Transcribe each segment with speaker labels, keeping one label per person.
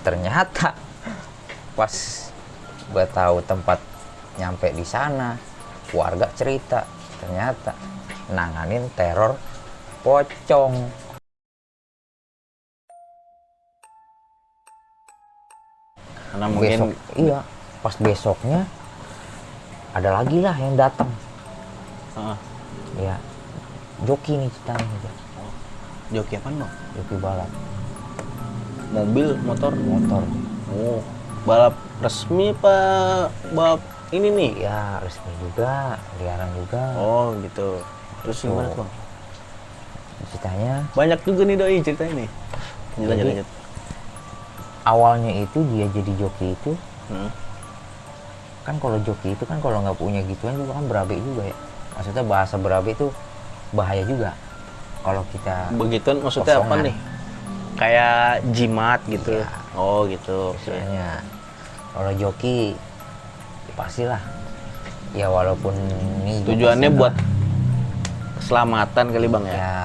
Speaker 1: Ternyata pas gue tahu tempat nyampe di sana, warga cerita ternyata nanganin teror pocong.
Speaker 2: Karena mungkin
Speaker 1: Iya, pas besoknya ada lagi lah yang datang. Ya, joki nih ceritanya aja.
Speaker 2: joki apaan bang?
Speaker 1: Joki balap
Speaker 2: Mobil, motor?
Speaker 1: motor.
Speaker 2: Oh, balap resmi apa balap ini nih?
Speaker 1: Ya resmi juga, liaran juga.
Speaker 2: Oh gitu. Terus gimana tuh bang?
Speaker 1: Ceritanya
Speaker 2: Banyak juga nih doi cerita ini.
Speaker 1: Jadi,
Speaker 2: Lanjut.
Speaker 1: awalnya itu dia jadi joki itu
Speaker 2: Hmm.
Speaker 1: kan, kalau joki itu kan kalau nggak punya gituan juga kan berabe juga ya. Maksudnya bahasa berabe itu bahaya juga kalau kita
Speaker 2: Begituan maksudnya apa
Speaker 1: kosongan.
Speaker 2: nih? Kayak jimat gitu.
Speaker 1: Iya.
Speaker 2: Oh gitu.
Speaker 1: Istilahnya kalau joki ya pastilah ya, walaupun ini
Speaker 2: Tujuannya
Speaker 1: pasti
Speaker 2: buat keselamatan kali bang ya?
Speaker 1: ya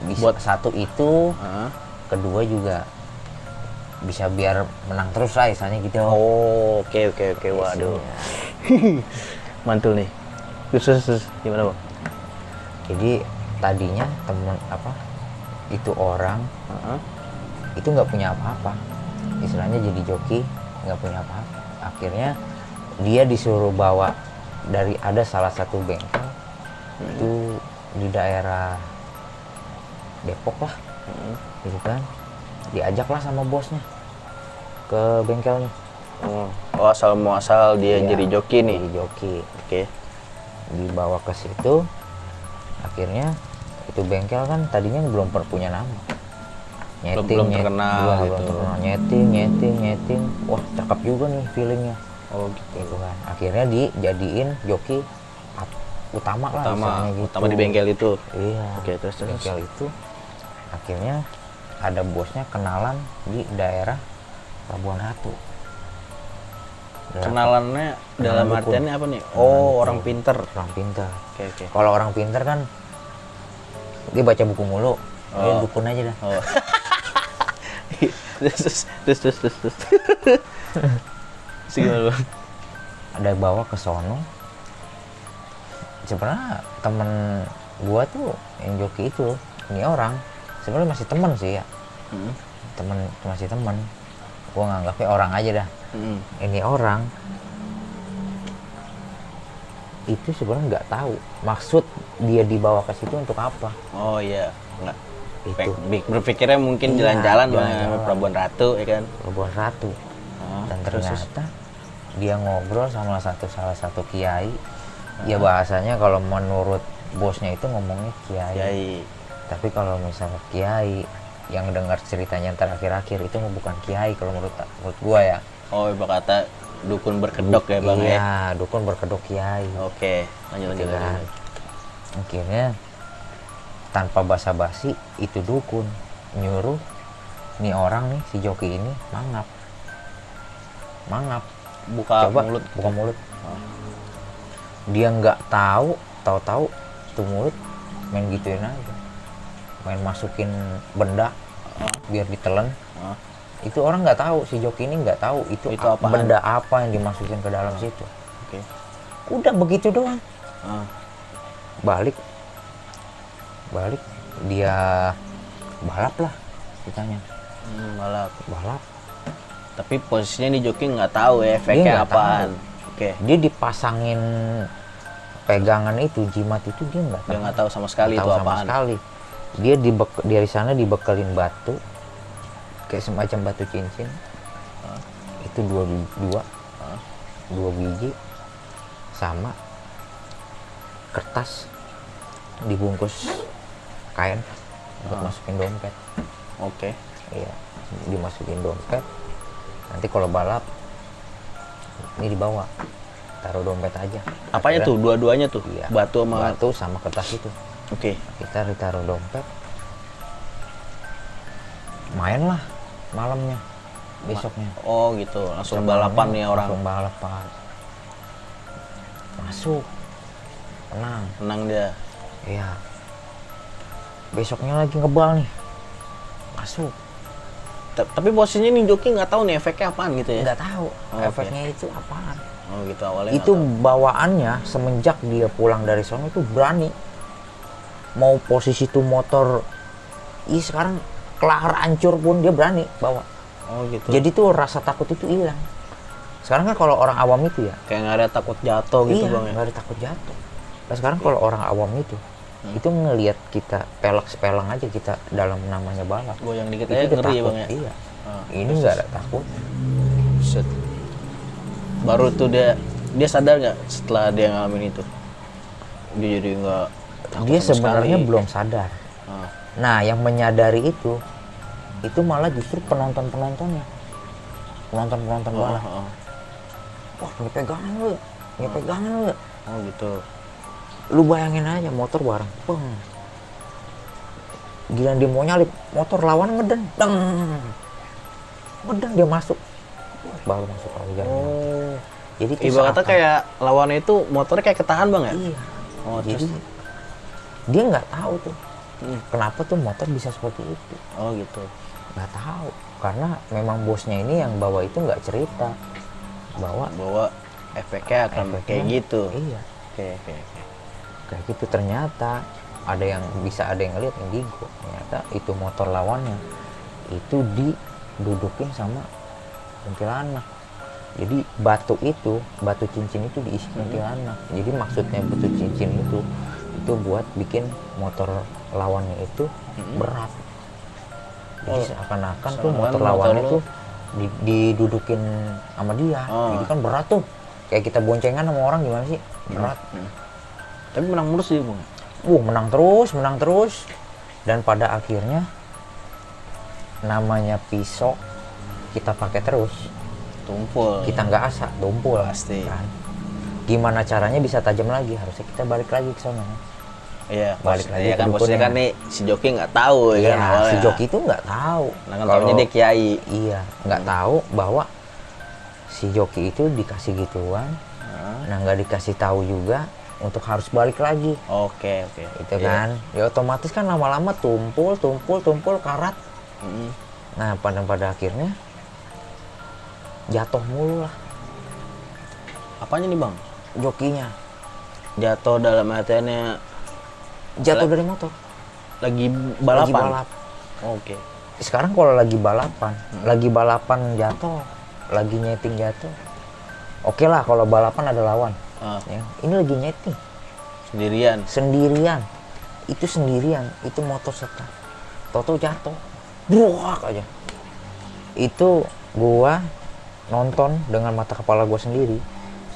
Speaker 1: bisa
Speaker 2: Buat-
Speaker 1: satu itu,
Speaker 2: Heeh.
Speaker 1: kedua juga bisa biar menang terus lah misalnya gitu.
Speaker 2: Oh, oke. Waduh. Mantul nih. Terus gimana bang?
Speaker 1: Jadi tadinya temen itu orang
Speaker 2: Heeh.
Speaker 1: itu nggak punya apa-apa, istilahnya jadi joki nggak punya apa-apa. Akhirnya dia disuruh bawa dari ada salah satu bengkel itu di daerah Depok lah, gitu kan. Diajaklah sama bosnya ke bengkelnya.
Speaker 2: Oh, asal muasal dia
Speaker 1: Iya,
Speaker 2: jadi joki nih.
Speaker 1: jadi joki.
Speaker 2: Oke.
Speaker 1: Dibawa ke situ, akhirnya itu bengkel kan tadinya belum punya nama.
Speaker 2: Belum terkenal
Speaker 1: belum
Speaker 2: gitu.
Speaker 1: terkenal. Nyeting, wah cakep juga nih feelingnya.
Speaker 2: Oh gitu.
Speaker 1: Gitu kan. Akhirnya dijadiin joki utama lah, istilahnya gitu.
Speaker 2: Utama di bengkel itu.
Speaker 1: Iya.
Speaker 2: Oke, terus.
Speaker 1: Bengkel itu akhirnya ada bosnya kenalan di daerah Labuan Ratu.
Speaker 2: Kenalannya dalam
Speaker 1: dukun.
Speaker 2: artiannya apa nih? Oh, orang
Speaker 1: dukun.
Speaker 2: pinter.
Speaker 1: Orang pinter.
Speaker 2: Oke.
Speaker 1: Kalau orang pinter kan dia baca buku mulu, dia dukun aja dah.
Speaker 2: Oh. Terus. Gimana bang?
Speaker 1: Ada bawa ke sono. Sebenarnya temen gua tuh yang joki itu, ini orang sebenarnya masih temen sih ya. Masih temen. Gua nganggapnya orang aja dah. Ini orang itu sebenarnya nggak tahu maksud dia dibawa ke situ untuk apa.
Speaker 2: Oh iya, nggak.
Speaker 1: Itu
Speaker 2: Berpikirnya mungkin
Speaker 1: Iya,
Speaker 2: jalan-jalan bang,
Speaker 1: jalan-jalan.
Speaker 2: Pelabuhan Ratu ya kan?
Speaker 1: Labuan Ratu. Dan
Speaker 2: terus.
Speaker 1: ternyata dia ngobrol sama salah satu kiai. Ya bahasanya kalau menurut bosnya itu ngomongnya kiai.
Speaker 2: Kiai.
Speaker 1: Tapi kalau misalnya kiai yang dengar ceritanya terakhir-akhir itu bukan kiai kalau menurut gua ya.
Speaker 2: Oh, ibu kata dukun berkedok ya bang ya?
Speaker 1: Iya, dukun berkedok kiai.
Speaker 2: Oke, lanjut.
Speaker 1: Kan. Akhirnya tanpa basa-basi itu dukun nyuruh nih orang nih, si joki ini mangap.
Speaker 2: Buka
Speaker 1: Coba
Speaker 2: mulut.
Speaker 1: buka mulut. Dia nggak tahu tuh mulut main gituin aja, main masukin benda biar ditelan. Itu orang nggak tahu, si joki ini nggak tahu itu
Speaker 2: apaan?
Speaker 1: benda apa yang dimasukin ke dalam situ.
Speaker 2: Oke.
Speaker 1: Udah begitu doang. Balik dia balap lah ditanya. Balap.
Speaker 2: Tapi posisinya nih joki nggak tahu ya
Speaker 1: Dia
Speaker 2: efeknya
Speaker 1: nggak
Speaker 2: apaan.
Speaker 1: tahu.
Speaker 2: Oke.
Speaker 1: Dia dipasangin pegangan itu, jimat itu dia nggak tahu.
Speaker 2: Dia nggak tahu sama sekali
Speaker 1: Nggak
Speaker 2: itu
Speaker 1: tahu sama
Speaker 2: apaan.
Speaker 1: sekali. Dia dari sana dibekelin batu kayak semacam batu cincin. Itu dua biji sama kertas dibungkus kain buat masukin dompet.
Speaker 2: Oke.
Speaker 1: Iya, dimasukin dompet. Nanti kalau balap ini dibawa, taruh dompet aja.
Speaker 2: Apanya
Speaker 1: Akhirnya,
Speaker 2: tuh? Dua-duanya tuh?
Speaker 1: Iya,
Speaker 2: Batu sama...
Speaker 1: sama kertas itu.
Speaker 2: Oke.
Speaker 1: Kita ditaruh dompet, mainlah malamnya, besoknya.
Speaker 2: Oh gitu, langsung balapan nih orang.
Speaker 1: Langsung balapan. Masuk,
Speaker 2: Tenang dia.
Speaker 1: iya. Besoknya lagi ngebal nih, masuk.
Speaker 2: Tapi posisinya nih joki nggak tahu nih efeknya apaan gitu ya?
Speaker 1: Nggak tahu
Speaker 2: Oke.
Speaker 1: efeknya itu apaan.
Speaker 2: Oh gitu awalnya.
Speaker 1: Itu
Speaker 2: nggak
Speaker 1: bawaannya semenjak dia pulang dari sono itu berani. Mau posisi tuh motor, sekarang kelar hancur pun dia berani bawa.
Speaker 2: tahu. Oh gitu.
Speaker 1: Jadi tuh rasa takut itu hilang. Sekarang kan kalau orang awam itu ya,
Speaker 2: Kayak nggak ada takut jatuh gitu
Speaker 1: iya,
Speaker 2: bang ya?
Speaker 1: nggak ada takut jatuh. Nah sekarang kalau orang awam itu ngelihat kita pelak sepelang aja kita dalam namanya balap.
Speaker 2: Goyang dikit
Speaker 1: Itu
Speaker 2: aja
Speaker 1: udah
Speaker 2: ngeri ya
Speaker 1: takut,
Speaker 2: bang ya?
Speaker 1: iya.
Speaker 2: Ah,
Speaker 1: Ini nggak ada takut.
Speaker 2: Set. Baru tuh dia sadar nggak setelah dia ngalamin itu? Dia jadi nggak takut
Speaker 1: Dia
Speaker 2: sama
Speaker 1: sebenarnya
Speaker 2: sekali.
Speaker 1: belum sadar.
Speaker 2: Ah.
Speaker 1: Nah yang menyadari itu malah justru penonton-penontonnya, penonton-penonton balap.
Speaker 2: Ah.
Speaker 1: Wah ini pegangan lu, ini pegangan lu.
Speaker 2: Oh gitu.
Speaker 1: Lu bayangin aja motor bareng, peng. Gila dia mau nyalip, motor lawan ngeden, deng. Ngeden dia masuk, baru masuk ke jalan.
Speaker 2: Oh.
Speaker 1: Jadi itu
Speaker 2: Ibaratnya
Speaker 1: seakan-
Speaker 2: kayak lawannya itu motornya kayak ketahan bang ya?
Speaker 1: iya.
Speaker 2: Oh
Speaker 1: Jadi
Speaker 2: terus.
Speaker 1: dia nggak tahu tuh
Speaker 2: Hmm.
Speaker 1: kenapa tuh motor bisa seperti itu,
Speaker 2: Oh gitu.
Speaker 1: nggak tahu karena memang bosnya ini yang bawa itu nggak cerita bahwa
Speaker 2: Bahwa efeknya akan
Speaker 1: efeknya-
Speaker 2: kayak gitu.
Speaker 1: Iya,
Speaker 2: Oke oke oke.
Speaker 1: kayak gitu. Ternyata ada yang ngeliat indigo, ternyata itu motor lawannya itu didudukin sama kuntilanak. Jadi batu cincin itu diisi kuntilanak. Jadi maksudnya batu cincin itu buat bikin motor lawannya itu berat. Jadi
Speaker 2: Oh,
Speaker 1: seakan-akan tuh
Speaker 2: seakan-akan
Speaker 1: motor
Speaker 2: motor
Speaker 1: lawannya
Speaker 2: lu-
Speaker 1: tuh didudukin sama dia.
Speaker 2: Oh.
Speaker 1: Jadi kan berat tuh. Kayak kita boncengan sama orang gimana sih? Berat.
Speaker 2: Tapi menang mulu sih bang.
Speaker 1: Menang terus. Dan pada akhirnya namanya pisau kita pakai terus.
Speaker 2: Tumpul.
Speaker 1: Kita nggak asa, tumpul.
Speaker 2: Pasti.
Speaker 1: Kan? Gimana caranya bisa tajam lagi? Harusnya kita balik lagi ke sana.
Speaker 2: Iya,
Speaker 1: Balik lagi
Speaker 2: ya
Speaker 1: ke
Speaker 2: kan posisinya
Speaker 1: dukunnya.
Speaker 2: kan nih si joki nggak tahu ya
Speaker 1: Iya,
Speaker 2: kan awalnya.
Speaker 1: si joki itu nggak tahu.
Speaker 2: Nah kan taunya dia kiai.
Speaker 1: Iya, nggak tahu bahwa si joki itu dikasih gituan. Nah nggak dikasih tahu juga untuk harus balik lagi.
Speaker 2: Oke oke.
Speaker 1: Itu kan, ya otomatis kan lama-lama tumpul karat.
Speaker 2: Mm.
Speaker 1: Nah pada akhirnya jatuh mulu lah
Speaker 2: Apanya nih bang?
Speaker 1: jokinya,
Speaker 2: Jatuh dalam artiannya
Speaker 1: jatuh dari motor.
Speaker 2: lagi balapan.
Speaker 1: Lagi balap.
Speaker 2: Oke.
Speaker 1: Sekarang kalau lagi balapan jatuh, lagi nyeting jatuh. Oke lah kalau balapan ada lawan.
Speaker 2: Ah,
Speaker 1: Ya. Ini lagi nyeting
Speaker 2: sendirian.
Speaker 1: sendirian, itu motor setar. Toto jatuh, buak aja. Itu gua nonton dengan mata kepala gua sendiri.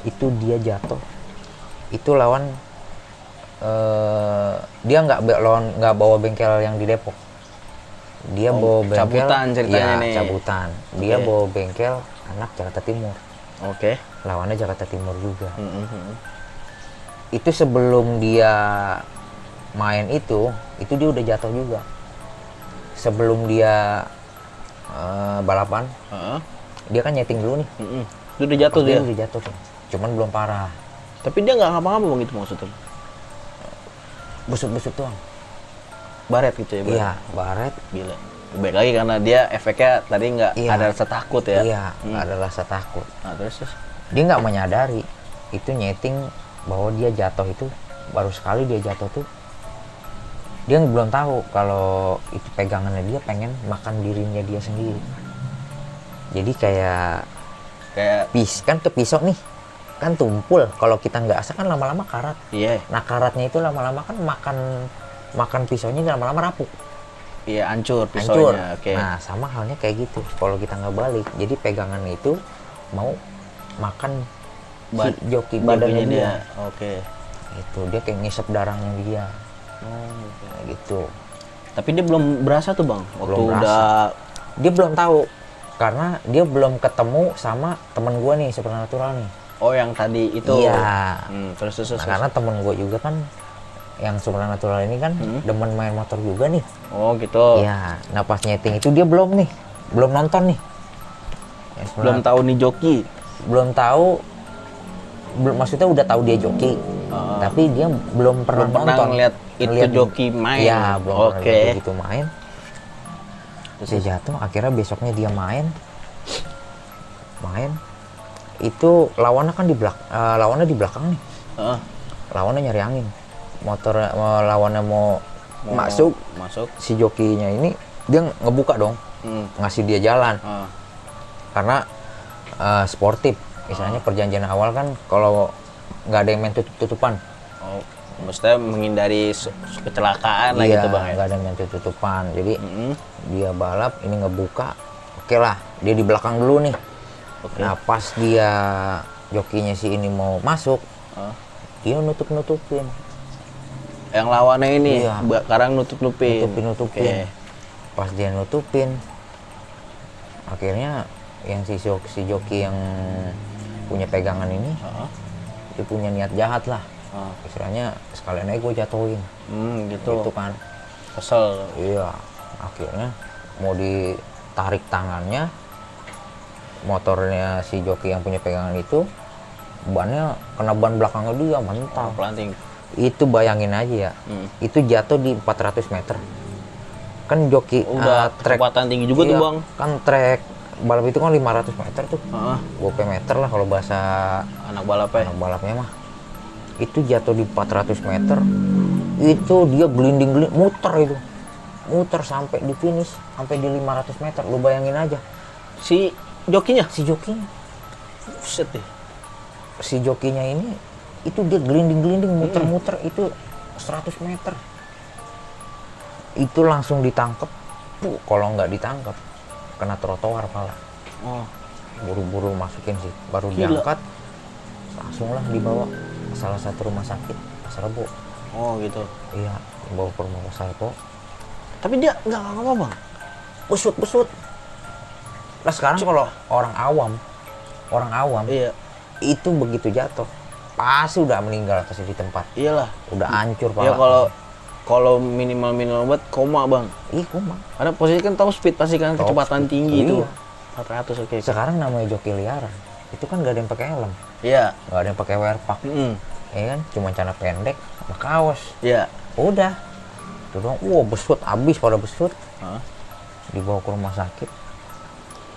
Speaker 1: Itu dia jatuh. Itu lawan dia nggak bawa bengkel yang di Depok. Dia
Speaker 2: Oh,
Speaker 1: bawa bengkel
Speaker 2: cabutan ceritanya
Speaker 1: ya,
Speaker 2: nih.
Speaker 1: cabutan. Dia
Speaker 2: Oke.
Speaker 1: bawa bengkel anak Jakarta Timur.
Speaker 2: Oke.
Speaker 1: Lawannya Jakarta Timur juga.
Speaker 2: Mm-hmm.
Speaker 1: Itu sebelum dia main itu dia udah jatuh juga. Sebelum dia balapan,
Speaker 2: Heeh.
Speaker 1: dia kan nyeting dulu nih.
Speaker 2: Mm-mm. Itu udah jatuh
Speaker 1: Dia
Speaker 2: dia.
Speaker 1: udah jatuh tuh. Cuman belum parah.
Speaker 2: Tapi dia nggak ngapa-ngapa bang itu maksudnya.
Speaker 1: Busuk-busuk doang.
Speaker 2: Baret gitu ya bang.
Speaker 1: Iya, baret.
Speaker 2: Gila. Baik lagi karena dia efeknya tadi nggak
Speaker 1: Iya.
Speaker 2: ada rasa takut ya.
Speaker 1: Iya, nggak ada rasa takut.
Speaker 2: Nah terus.
Speaker 1: Dia nggak menyadari itu nyeting bahwa dia jatuh itu baru sekali dia jatuh tuh. Dia belum tahu kalau itu pegangannya dia pengen makan dirinya dia sendiri. Jadi kayak
Speaker 2: Kayak
Speaker 1: kan ke pisau nih kan tumpul, kalau kita nggak asa kan lama-lama karat.
Speaker 2: iya.
Speaker 1: Nah karatnya itu lama-lama kan makan pisaunya lama-lama rapuh,
Speaker 2: Iya hancur
Speaker 1: hancur.
Speaker 2: pisaunya. Oke.
Speaker 1: Nah sama halnya kayak gitu kalau kita nggak balik, jadi pegangan itu mau makan si joki badannya dia.
Speaker 2: Oke.
Speaker 1: Itu dia kayak ngisep darahnya dia.
Speaker 2: Oh,
Speaker 1: Kayak gitu.
Speaker 2: tapi dia belum berasa tuh bang waktu
Speaker 1: Belum berasa.
Speaker 2: udah
Speaker 1: Dia belum tahu karena dia belum ketemu sama temen gua nih supernatural nih.
Speaker 2: yang tadi itu.
Speaker 1: Iya.
Speaker 2: Terus.
Speaker 1: Nah, karena temen gue juga kan yang supernatural ini kan demen main motor juga nih.
Speaker 2: Oh gitu.
Speaker 1: Iya, nah pas nyeting itu dia belum nonton nih. Yang
Speaker 2: Belum tahu nih joki.
Speaker 1: belum tahu, maksudnya udah tahu dia joki, tapi dia belum pernah
Speaker 2: Belum pernah
Speaker 1: nonton.
Speaker 2: ngeliat itu joki main.
Speaker 1: Iya, belum pernah
Speaker 2: Oke.
Speaker 1: lihat gitu main. Dia jatuh, akhirnya besoknya dia main. Itu lawannya kan lawannya di belakang nih. Lawannya nyari angin. Motor lawannya mau masuk. Si jokinya ini dia ngebuka dong. Ngasih dia jalan. Karena sportif. Misalnya perjanjian awal kan kalau nggak ada yang main tutup-tutupan.
Speaker 2: Oh, maksudnya menghindari kecelakaan lah gitu bang ya?
Speaker 1: Nggak ada yang main tutup-tutupan. Jadi dia balap, ini ngebuka. Oke lah, dia di belakang dulu nih. Nah pas dia jokinya si ini mau masuk, dia nutupin.
Speaker 2: Yang lawannya ini,
Speaker 1: Iya.
Speaker 2: sekarang nutupin.
Speaker 1: Nutupin. Pas dia nutupin, akhirnya yang si joki yang punya pegangan ini, dia punya niat jahat lah. Istilahnya sekalian aja gue jatuhin.
Speaker 2: Gitu.
Speaker 1: Itu kan.
Speaker 2: Kesel.
Speaker 1: Iya. Akhirnya mau ditarik tangannya, motornya si joki yang punya pegangan itu, bannya kena ban belakangnya dia, mental.
Speaker 2: Pelanting.
Speaker 1: Itu bayangin aja ya, itu jatuh di 400 meter. Kan joki
Speaker 2: udah
Speaker 1: trek
Speaker 2: kecepatan tinggi juga tuh
Speaker 1: iya,
Speaker 2: bang.
Speaker 1: kan trek balap itu kan 500 meter tuh. 20 meter lah kalau bahasa
Speaker 2: Anak balapnya
Speaker 1: mah. Itu jatuh di 400 meter, itu dia gelinding muter sampai di finish, sampai di 500 meter. Lu bayangin aja.
Speaker 2: Si jokinya?
Speaker 1: Buset deh. Si jokinya ini, itu dia gelinding muter-muter itu 100 meter. Itu langsung ditangkap. Kalau nggak ditangkap, kena trotoar pala. Buru-buru masukin sih, baru diangkat, langsung lah dibawa ke salah satu rumah sakit Pasar Rebo.
Speaker 2: Oh gitu.
Speaker 1: Iya, dibawa ke rumah Pasar Rebo.
Speaker 2: Tapi dia nggak apa-apa bang?
Speaker 1: Besut. Nah sekarang kalau orang awam,
Speaker 2: iya,
Speaker 1: itu begitu jatuh pasti udah meninggal pasti di tempat.
Speaker 2: Iyalah.
Speaker 1: Udah hancur pala.
Speaker 2: Ya kalau minimal banget koma bang.
Speaker 1: Iya koma.
Speaker 2: Karena posisi kan tahu speed pasti kan kecepatan tinggi itu. 400 oke.
Speaker 1: Sekarang namanya joki liaran. Itu kan nggak ada yang pakai helm.
Speaker 2: Iya.
Speaker 1: Nggak ada yang pakai wear pack. Ya kan, cuma celana pendek, sama kaos.
Speaker 2: Iya.
Speaker 1: Udah. Itu dong. Besut abis pada besut. Dibawa ke rumah sakit.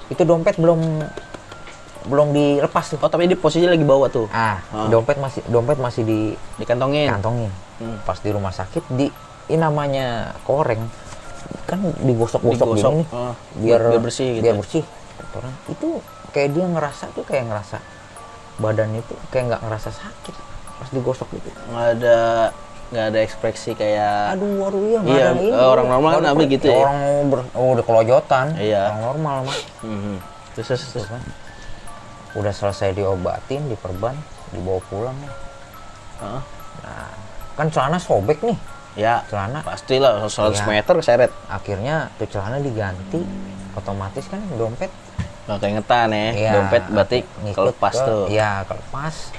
Speaker 1: Itu dompet belum dilepas tuh.
Speaker 2: Oh tapi dia posisinya lagi bawa tuh.
Speaker 1: Dompet masih
Speaker 2: Dikantongin.
Speaker 1: Pas di rumah sakit ini namanya koreng kan digosok-gosok gini nih. Biar bersih gitu. Biar bersih. Orang itu kayak dia ngerasa badan itu kayak nggak ngerasa sakit pas digosok gitu.
Speaker 2: Nggak ada ekspresi kayak
Speaker 1: iya
Speaker 2: orang normal kan apa gitu ya.
Speaker 1: Orang udah kelojotan.
Speaker 2: Iya.
Speaker 1: Orang normal mah.
Speaker 2: Terus
Speaker 1: kan. Udah selesai diobatin, diperban, dibawa pulang. Nah, kan celana sobek nih.
Speaker 2: Ya,
Speaker 1: celana
Speaker 2: pastilah 100 meter keseret.
Speaker 1: Akhirnya tuh celana diganti, otomatis kan dompet
Speaker 2: nggak keingetan ya. Dompet batik kelepas tuh.
Speaker 1: Iya, kelepas.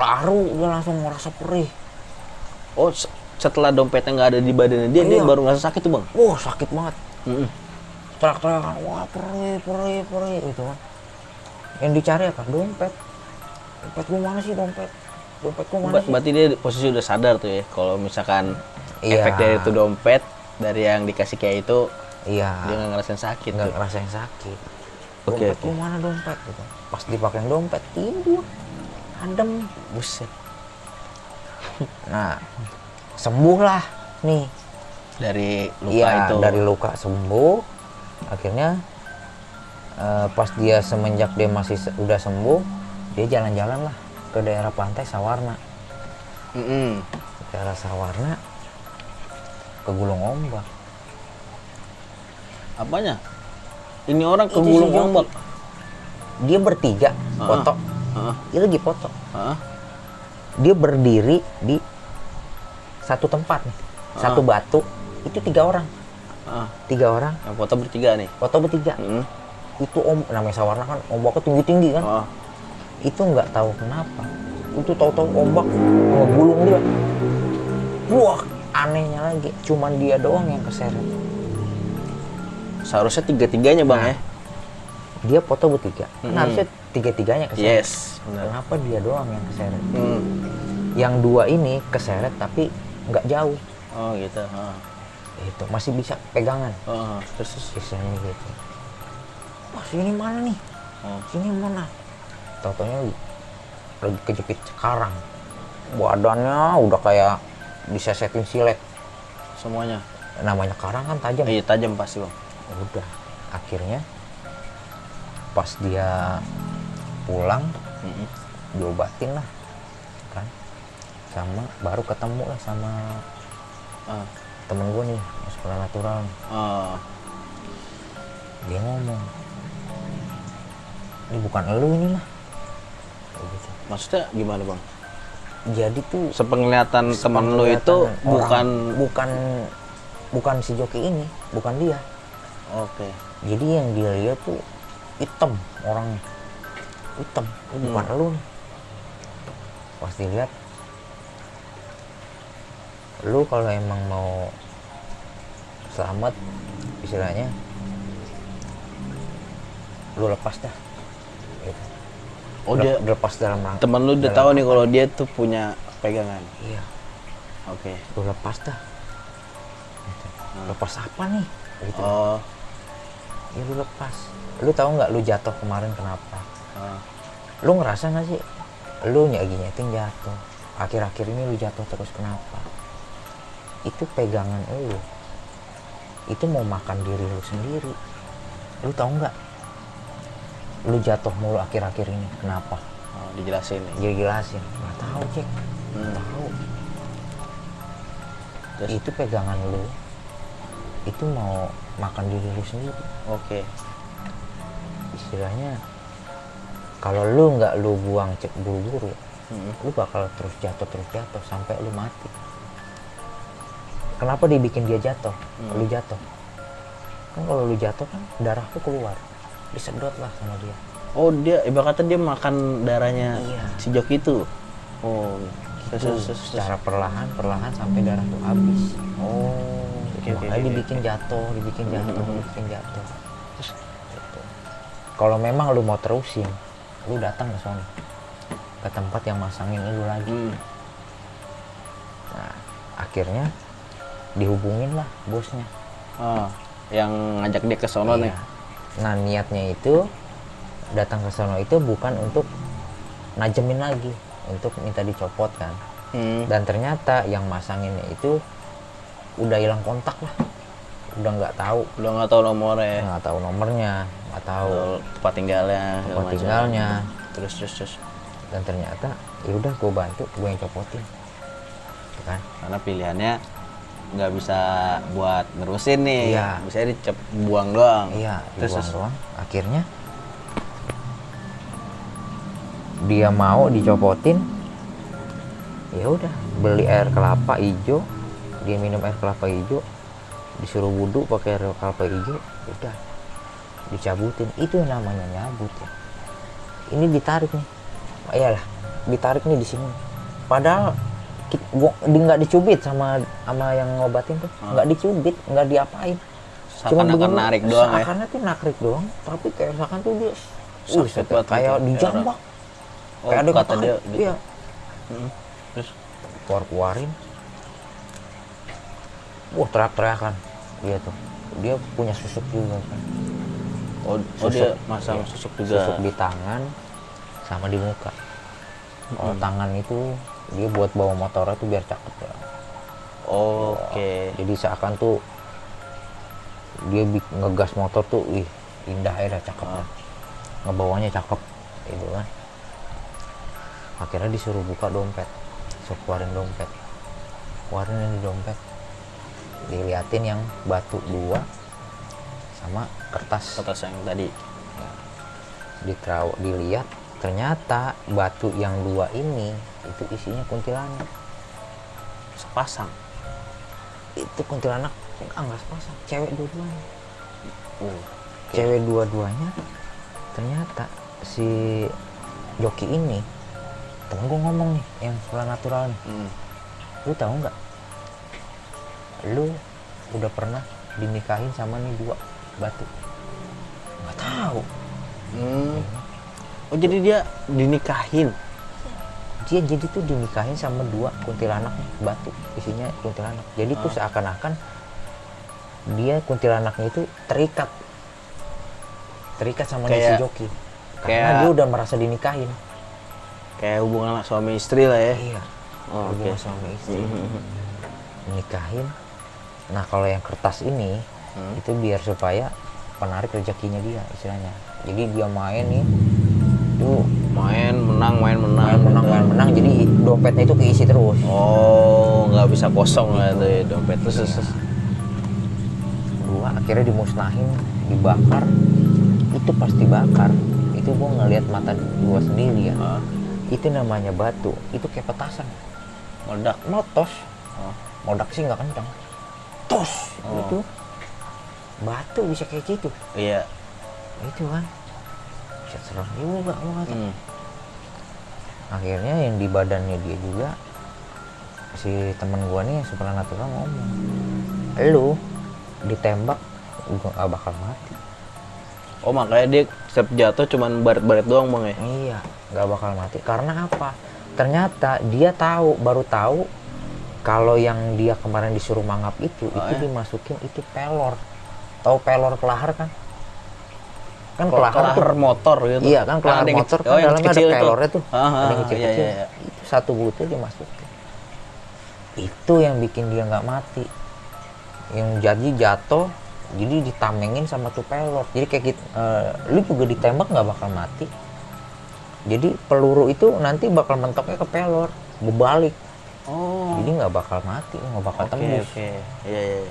Speaker 1: Lalu dia langsung ngerasa perih.
Speaker 2: Oh, setelah dompetnya nggak ada di badannya dia baru ngerasa sakit tuh bang?
Speaker 1: Sakit banget. Teriak-teriakan, wah perih gitu kan. Yang dicari apa? Dompet gue mana sih dompet gue mana sih?
Speaker 2: Berarti dia posisi udah sadar tuh ya, kalau misalkan efek dari itu dompet, dari yang dikasih kayak itu, dia nggak ngerasain sakit.
Speaker 1: Nggak ngerasain sakit. Dompet gue mana dompet gitu. Pas dipakein dompet, tidur, adem, buset. Nah, sembuh lah nih.
Speaker 2: Dari luka itu?
Speaker 1: Dari luka sembuh. Akhirnya pas dia semenjak dia udah sembuh, dia jalan-jalan lah ke daerah pantai Sawarna. Daerah Sawarna ke Gulung Ombak.
Speaker 2: Apanya? Ini orang ke Gulung Ombak?
Speaker 1: Dia bertiga foto. Dia lagi foto. Dia berdiri di satu tempat nih, satu batu. Itu 3 orang. 3 orang.
Speaker 2: Yang foto bertiga nih?
Speaker 1: Foto bertiga. Itu namanya Sawarna kan ombaknya tinggi-tinggi kan. Itu nggak tahu kenapa, itu tahu-tahu ombak ngegulung dia. Wah, anehnya lagi cuman dia doang yang keseret.
Speaker 2: Seharusnya 3-3-nya bang ya?
Speaker 1: Dia foto bertiga, harusnya 3-3-nya keseret.
Speaker 2: Yes,
Speaker 1: kenapa dia doang yang keseret? Yang 2 ini keseret tapi nggak jauh.
Speaker 2: Oh gitu.
Speaker 1: itu masih bisa pegangan
Speaker 2: Terus
Speaker 1: istilahnya gitu. Wah sini mana nih, sini mana, tau-taunya lagi kejepit sekarang, badannya udah kayak disesetin silet
Speaker 2: semuanya.
Speaker 1: namanya karang kan tajam.
Speaker 2: Iya tajam pasti bang.
Speaker 1: Udah akhirnya pas dia pulang diobatin lah kan, sama baru ketemu lah sama temen gue nih yang supranatural nih. Dia ngomong, ini bukan elu ini mah. Kayak gitu.
Speaker 2: Maksudnya gimana bang?
Speaker 1: Jadi tuh
Speaker 2: Sepenglihatan teman lu itu
Speaker 1: orang, bukan si joki ini, bukan dia.
Speaker 2: Oke.
Speaker 1: Jadi yang dia lihat tuh hitam orangnya, hitam, ini bukan elu nih. Pas dilihat, lu kalau emang mau selamat istilahnya, lu lepas dah. Gitu.
Speaker 2: Oh dia
Speaker 1: lepas dalam rangka.
Speaker 2: teman lu udah
Speaker 1: dalam
Speaker 2: tahu nih
Speaker 1: rangka.
Speaker 2: kalau dia tuh punya pegangan.
Speaker 1: Iya,
Speaker 2: Oke.
Speaker 1: lu lepas dah. Gitu. Lepas apa nih? Gitu.
Speaker 2: Oh.
Speaker 1: Ya lu lepas. Lu tahu nggak lu jatuh kemarin kenapa? Lu ngerasa nggak sih? Lu nyeting jatuh. Akhir-akhir ini lu jatuh terus kenapa? Itu pegangan lu. Itu mau makan diri lu sendiri. Lu tahu nggak? Lu jatuh mulu akhir-akhir ini kenapa?
Speaker 2: Dijelasin nih.
Speaker 1: Dia jelasin. Nggak tahu cek. Nggak tahu.
Speaker 2: Terus?
Speaker 1: Itu pegangan lu. Itu mau makan diri lu sendiri.
Speaker 2: Oke.
Speaker 1: Istilahnya kalau lu nggak lu buang cek buru-buru, lu bakal terus jatuh sampai lu mati. Kenapa dibikin dia jatuh? Lu jatuh kan, kalau lu jatuh kan darah tuh keluar, disedot lah sama dia.
Speaker 2: Oh dia ibaratnya dia makan darahnya
Speaker 1: Iya.
Speaker 2: si joki itu. Oh. Terus.
Speaker 1: Secara perlahan sampai darah tuh habis.
Speaker 2: Oh.
Speaker 1: Makanya dibikin jatuh. Terus gitu. Kalau memang lu mau terusin, lu datang ke sana, ke tempat yang masangin lu lagi. Nah akhirnya dihubungin lah bosnya.
Speaker 2: Yang ngajak dia ke sono nih.
Speaker 1: Nah niatnya itu datang ke sono itu bukan untuk najemin lagi, untuk minta dicopot kan. Dan ternyata yang masanginnya itu udah hilang kontak lah, udah nggak tahu
Speaker 2: nomornya.
Speaker 1: nggak tahu nomornya, nggak tahu
Speaker 2: Tempat tinggalnya. segala
Speaker 1: tempat
Speaker 2: macam.
Speaker 1: tinggalnya.
Speaker 2: Terus.
Speaker 1: Dan ternyata ya udah gue bantu, gue yang copotin. Gitu kan.
Speaker 2: Karena pilihannya nggak bisa buat nerusin nih.
Speaker 1: Iya.
Speaker 2: Bisa buang doang.
Speaker 1: Iya,
Speaker 2: Terus.
Speaker 1: dibuang doang. Akhirnya dia mau dicopotin. Ya udah, beli air kelapa hijau, dia minum air kelapa hijau, disuruh wudhu pakai air kelapa hijau, udah dicabutin. Itu yang namanya nyabut ya. Ini ditarik nih, iyalah, ditarik nih di sini. Padahal nggak dicubit sama yang ngobatin tuh, nggak dicubit, nggak diapain.
Speaker 2: Seakan-akan narik doang ya.
Speaker 1: Seakan tuh narik doang, tapi kayak misalkan tuh dia,
Speaker 2: Sakit banget
Speaker 1: kayak
Speaker 2: gitu.
Speaker 1: dijambak.
Speaker 2: Oh,
Speaker 1: Kayak ada
Speaker 2: kata dia
Speaker 1: ketarik,
Speaker 2: gitu.
Speaker 1: iya.
Speaker 2: Terus.
Speaker 1: Keluarin. Wah teriak-teriakan dia tuh. Dia punya susuk juga kan.
Speaker 2: Oh dia masang
Speaker 1: Iya,
Speaker 2: susuk juga.
Speaker 1: susuk di tangan sama di muka. Kalau tangan itu dia buat bawa motornya tuh biar cakep ya.
Speaker 2: Oke.
Speaker 1: Jadi seakan tuh dia ngegas motor tuh, indah ya, cakep. Ngebawanya cakep, gitu kan. Akhirnya disuruh buka dompet, disuruh keluarin dompet, keluarin yang di dompet, diliatin yang batu 2 sama kertas
Speaker 2: yang tadi.
Speaker 1: Dilihat, ternyata batu yang 2 ini itu isinya kuntilanak.
Speaker 2: Sepasang.
Speaker 1: Itu kuntilanak enggak sepasang, cewek dua-duanya. Cewek dua-duanya. Ternyata si joki ini, temen gue ngomong nih, yang supranatural nih, lu tahu nggak, lu udah pernah dinikahin sama nih 2 batu? Nggak tahu.
Speaker 2: Oh jadi dia dinikahin.
Speaker 1: Dia jadi tuh dinikahin sama 2 kuntilanak batu, isinya kuntilanak. Jadi tuh seakan-akan dia kuntilanaknya itu terikat sama si
Speaker 2: Kayak-
Speaker 1: joki. Karena
Speaker 2: kayak-
Speaker 1: dia udah merasa dinikahin.
Speaker 2: Kayak hubungan suami istri lah ya.
Speaker 1: Iya.
Speaker 2: Oh,
Speaker 1: Hubungan
Speaker 2: oke.
Speaker 1: suami istri. Nikahin. Nah kalau yang kertas ini itu biar supaya penarik rezekinya dia istilahnya. Jadi dia main nih, itu
Speaker 2: Main menang
Speaker 1: menang. Jadi dompetnya itu keisi terus.
Speaker 2: Oh, nggak bisa kosong lah tuh ya, dompet. Terus.
Speaker 1: Dua akhirnya dimusnahin, dibakar. Itu pasti bakar. Itu gua ngelihat mata gua sendiri ya. Itu namanya batu. Itu kayak petasan.
Speaker 2: Meledak.
Speaker 1: Meletos.
Speaker 2: Oh.
Speaker 1: Meledak sih nggak kencang. Tos. Itu batu bisa kayak gitu.
Speaker 2: Iya.
Speaker 1: Itu kan. Set serem juga gua kata. Akhirnya yang di badannya dia juga si teman gua nih yang supernatural ngomong, lu ditembak gua gak bakal mati.
Speaker 2: Oh, makanya dia setiap jatuh cuman baret-baret doang bang ya?
Speaker 1: Iya, gak bakal mati. Karena apa? Ternyata dia baru tahu kalau yang dia kemarin disuruh mangap itu dimasukin itu pelor. Tahu pelor kelahar kan? Kan kelahar tuh
Speaker 2: motor gitu.
Speaker 1: iya kan kelahar
Speaker 2: yang
Speaker 1: motor
Speaker 2: kecil-
Speaker 1: kan
Speaker 2: yang
Speaker 1: dalamnya ada
Speaker 2: kecil itu.
Speaker 1: pelornya tuh. Ada yang
Speaker 2: Iya,
Speaker 1: kecil-kecil.
Speaker 2: iya.
Speaker 1: Itu satu butir dimasukin. Itu yang bikin dia nggak mati. Yang jadi jatuh, jadi ditamengin sama tuh pelor. Jadi kayak gitu, lu juga ditembak nggak bakal mati. Jadi peluru itu nanti bakal mentoknya ke pelor, berbalik.
Speaker 2: Oh.
Speaker 1: Jadi nggak bakal mati, nggak bakal tembus.
Speaker 2: Oke. Iya.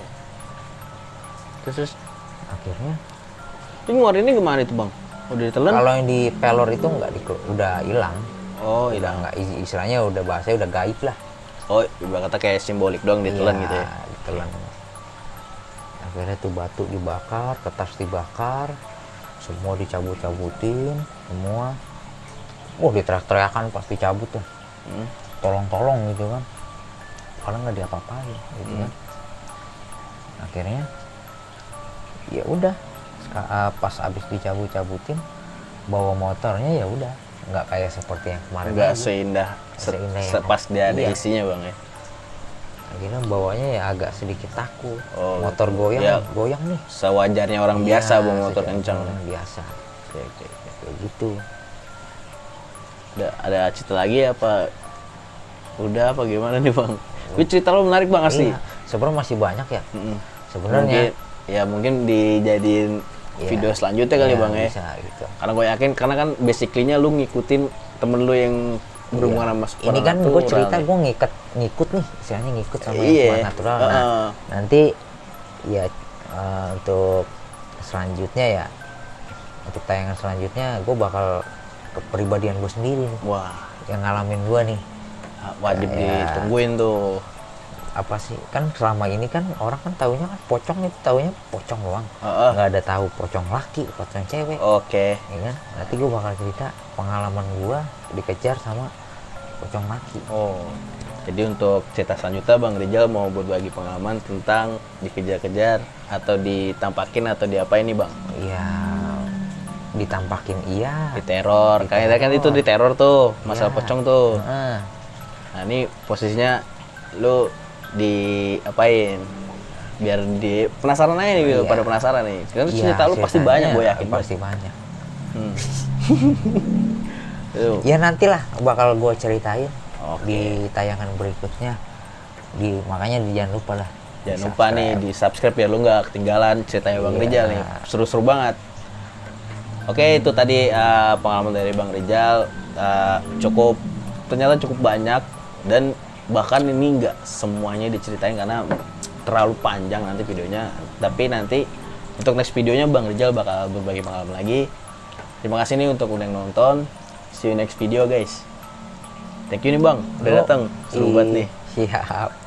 Speaker 2: Terus
Speaker 1: Akhirnya
Speaker 2: ini ngeluarinnya gimana itu bang? Udah ditelan?
Speaker 1: kalau yang di pelor itu nggak udah hilang.
Speaker 2: Oh,
Speaker 1: Udah
Speaker 2: hilang.
Speaker 1: nggak, istilahnya udah bahasanya udah gaib lah.
Speaker 2: Oh, ibarat kata kayak simbolik doang ditelan
Speaker 1: Iya,
Speaker 2: gitu ya?
Speaker 1: ditelan. Akhirnya tuh batu dibakar, kertas dibakar, semua dicabut-cabutin, semua. Diteriak-teriakan pas dicabut tuh. Tolong-tolong gitu kan. Karena nggak diapa-apain gitu kan. Akhirnya ya udah pas abis dicabut-cabutin bawa motornya ya udah nggak kayak seperti yang kemarin
Speaker 2: Nggak
Speaker 1: lagi.
Speaker 2: seindah
Speaker 1: Seindah yang-
Speaker 2: pas dia ada
Speaker 1: iya.
Speaker 2: isinya bang ya?
Speaker 1: Akhirnya bawanya ya agak sedikit takut.
Speaker 2: Oh,
Speaker 1: Motor goyang,
Speaker 2: ya.
Speaker 1: goyang nih.
Speaker 2: Sewajarnya orang biasa
Speaker 1: Iya,
Speaker 2: bawa motor
Speaker 1: secara
Speaker 2: kencang.
Speaker 1: orang biasa. Kayak gitu.
Speaker 2: Ada cerita lagi apa? Udah apa gimana nih bang? Ini cerita lo menarik bang asli.
Speaker 1: Iya, sebenarnya masih banyak ya.
Speaker 2: Mm-mm.
Speaker 1: Sebenarnya
Speaker 2: Mungkin dijadiin
Speaker 1: Iya.
Speaker 2: video selanjutnya kali
Speaker 1: Iya,
Speaker 2: bang ya.
Speaker 1: bisa gitu.
Speaker 2: Karena gue yakin, karena kan basically-nya lu ngikutin temen lu yang berhubungan sama
Speaker 1: Ini kan gue
Speaker 2: supernatural
Speaker 1: cerita
Speaker 2: nih.
Speaker 1: gue ngikut nih, istilahnya ngikut sama
Speaker 2: Iya.
Speaker 1: yang supernatural. Nah,
Speaker 2: Heeh.
Speaker 1: nanti ya untuk selanjutnya ya, untuk tayangan selanjutnya gue bakal kepribadian gue sendiri nih,
Speaker 2: Wah,
Speaker 1: yang ngalamin gue nih.
Speaker 2: wajib
Speaker 1: Kayak-
Speaker 2: ditungguin tuh.
Speaker 1: Apa sih, kan selama ini kan orang kan taunya kan pocong itu taunya pocong doang,
Speaker 2: Heeh.
Speaker 1: nggak ada tahu pocong laki, pocong cewek.
Speaker 2: Oke.
Speaker 1: Ya kan? Nanti gue bakal cerita pengalaman gue dikejar sama pocong laki.
Speaker 2: Oh, jadi untuk cerita selanjutnya Bang Rizal mau berbagi pengalaman tentang dikejar-kejar atau ditampakin atau diapain nih Bang?
Speaker 1: Ya ditampakin iya.
Speaker 2: Diteror, kayaknya kan itu diteror tuh, masalah
Speaker 1: Iya.
Speaker 2: pocong tuh.
Speaker 1: Heeh.
Speaker 2: Nah ini posisinya lu diapain? Biar di penasaran aja nih, gitu,
Speaker 1: Iya.
Speaker 2: pada penasaran nih. Karena
Speaker 1: Iya,
Speaker 2: cerita lu pasti
Speaker 1: ceritanya
Speaker 2: banyak, gue yakin
Speaker 1: pasti banyak.
Speaker 2: Hmm. Tuh.
Speaker 1: Ya nantilah bakal gue ceritain
Speaker 2: Oke.
Speaker 1: di tayangan berikutnya. Makanya jangan lupa lah.
Speaker 2: Jangan lupa nih di subscribe biar lu nggak ketinggalan ceritanya Bang
Speaker 1: Iya.
Speaker 2: Rizal nih, seru-seru banget. Oke, itu tadi pengalaman dari Bang Rizal, ternyata cukup banyak dan bahkan ini nggak semuanya diceritain karena terlalu panjang nanti videonya. Tapi nanti untuk next videonya Bang Rizal bakal berbagi pengalaman lagi. Terima kasih nih untuk udah nonton. See you next video guys. Thank you nih Bang, udah datang. Seru banget nih.
Speaker 1: Siap.